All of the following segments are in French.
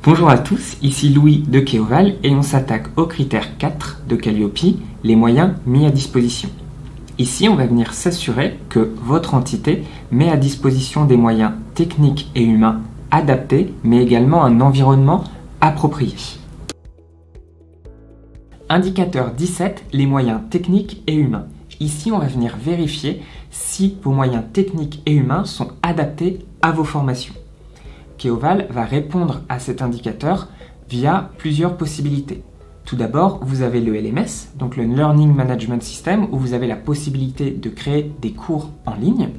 Bonjour à tous, ici Louis de Keoval et on s'attaque au critère 4 de Calliope, les moyens mis à disposition. Ici, on va venir s'assurer que votre entité met à disposition des moyens techniques et humains adaptés, mais également un environnement approprié. Indicateur 17, les moyens techniques et humains. Ici, on va venir vérifier si vos moyens techniques et humains sont adaptés à vos formations. Keoval va répondre à cet indicateur via plusieurs possibilités. Tout d'abord, vous avez le LMS, donc le Learning Management System, où vous avez la possibilité de créer des cours en ligne.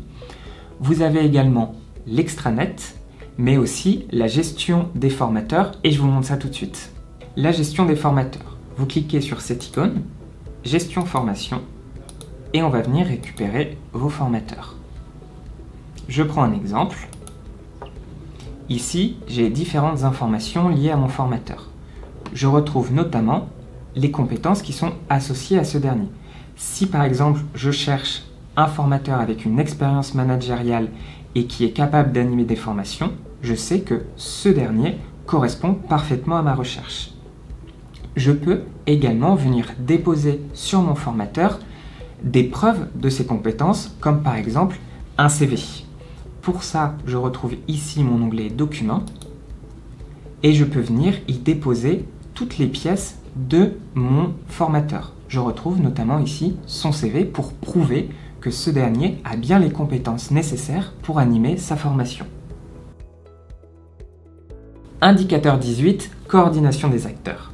Vous avez également l'extranet, mais aussi la gestion des formateurs, et je vous montre ça tout de suite. La gestion des formateurs. Vous cliquez sur cette icône, gestion formation, et on va venir récupérer vos formateurs. Je prends un exemple. Ici, j'ai différentes informations liées à mon formateur. Je retrouve notamment les compétences qui sont associées à ce dernier. Si par exemple, je cherche un formateur avec une expérience managériale et qui est capable d'animer des formations, je sais que ce dernier correspond parfaitement à ma recherche. Je peux également venir déposer sur mon formateur des preuves de ses compétences, comme par exemple un CV. Pour ça, je retrouve ici mon onglet Documents et je peux venir y déposer toutes les pièces de mon formateur. Je retrouve notamment ici son CV pour prouver que ce dernier a bien les compétences nécessaires pour animer sa formation. Indicateur 18, coordination des acteurs.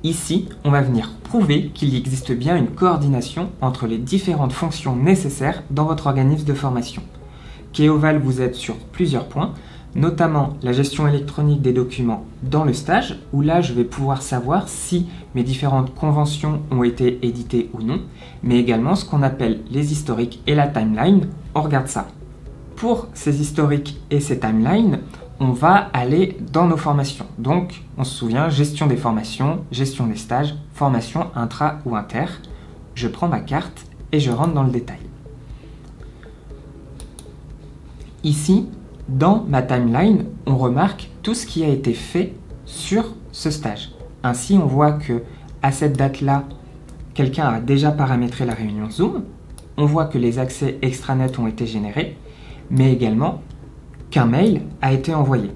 Ici, on va venir prouver qu'il existe bien une coordination entre les différentes fonctions nécessaires dans votre organisme de formation. Keoval vous aide sur plusieurs points, notamment la gestion électronique des documents dans le stage, où là je vais pouvoir savoir si mes différentes conventions ont été éditées ou non, mais également ce qu'on appelle les historiques et la timeline. On regarde ça. Pour ces historiques et ces timelines, on va aller dans nos formations. Donc, on se souvient, gestion des formations, gestion des stages, formation intra ou inter. Je prends ma carte et je rentre dans le détail. Ici, dans ma timeline, on remarque tout ce qui a été fait sur ce stage. Ainsi, on voit que à cette date-là, quelqu'un a déjà paramétré la réunion Zoom. On voit que les accès extranet ont été générés, mais également qu'un mail a été envoyé.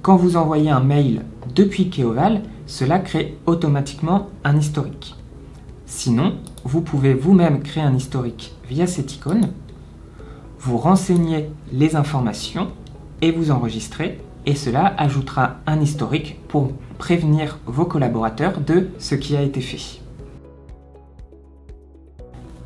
Quand vous envoyez un mail depuis Keoval, cela crée automatiquement un historique. Sinon, vous pouvez vous-même créer un historique via cette icône. Vous renseignez les informations et vous enregistrez, et cela ajoutera un historique pour prévenir vos collaborateurs de ce qui a été fait.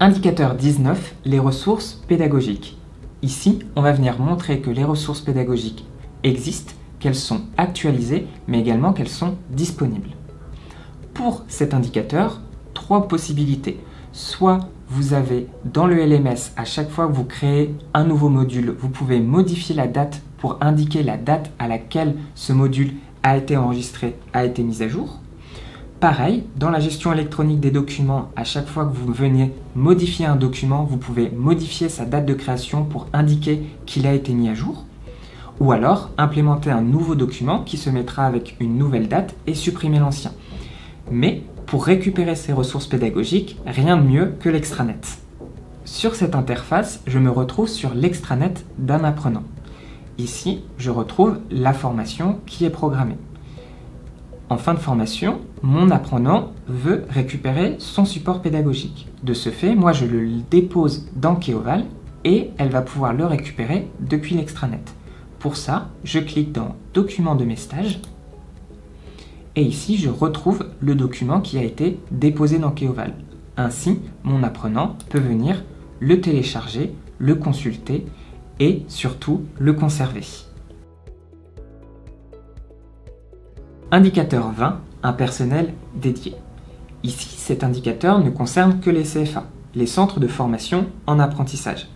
Indicateur 19, les ressources pédagogiques. Ici, on va venir montrer que les ressources pédagogiques existent, qu'elles sont actualisées, mais également qu'elles sont disponibles. Pour cet indicateur, trois possibilités. Soit vous avez dans le LMS, à chaque fois que vous créez un nouveau module, vous pouvez modifier la date pour indiquer la date à laquelle ce module a été enregistré, a été mis à jour. Pareil, dans la gestion électronique des documents, à chaque fois que vous venez modifier un document, vous pouvez modifier sa date de création pour indiquer qu'il a été mis à jour. Ou alors, implémenter un nouveau document qui se mettra avec une nouvelle date et supprimer l'ancien. Mais pour récupérer ces ressources pédagogiques, rien de mieux que l'extranet. Sur cette interface, je me retrouve sur l'extranet d'un apprenant. Ici, je retrouve la formation qui est programmée. En fin de formation, mon apprenant veut récupérer son support pédagogique. De ce fait, moi je le dépose dans Keoval et elle va pouvoir le récupérer depuis l'extranet. Pour ça, je clique dans « Documents de mes stages » et ici je retrouve le document qui a été déposé dans Keoval. Ainsi, mon apprenant peut venir le télécharger, le consulter et surtout le conserver. Indicateur 20, un personnel dédié. Ici, cet indicateur ne concerne que les CFA, les centres de formation en apprentissage.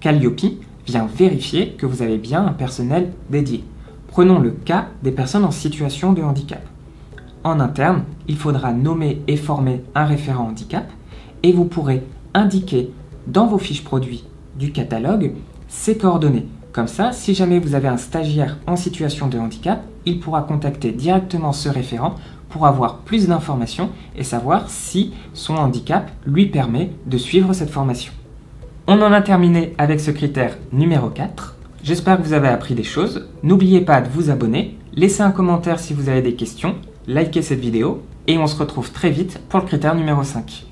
Calliope vient vérifier que vous avez bien un personnel dédié. Prenons le cas des personnes en situation de handicap. En interne, il faudra nommer et former un référent handicap et vous pourrez indiquer dans vos fiches produits du catalogue ses coordonnées, Comme ça, si jamais vous avez un stagiaire en situation de handicap, il pourra contacter directement ce référent pour avoir plus d'informations et savoir si son handicap lui permet de suivre cette formation. On en a terminé avec ce critère numéro 4. J'espère que vous avez appris des choses. N'oubliez pas de vous abonner, laissez un commentaire si vous avez des questions, likez cette vidéo et on se retrouve très vite pour le critère numéro 5.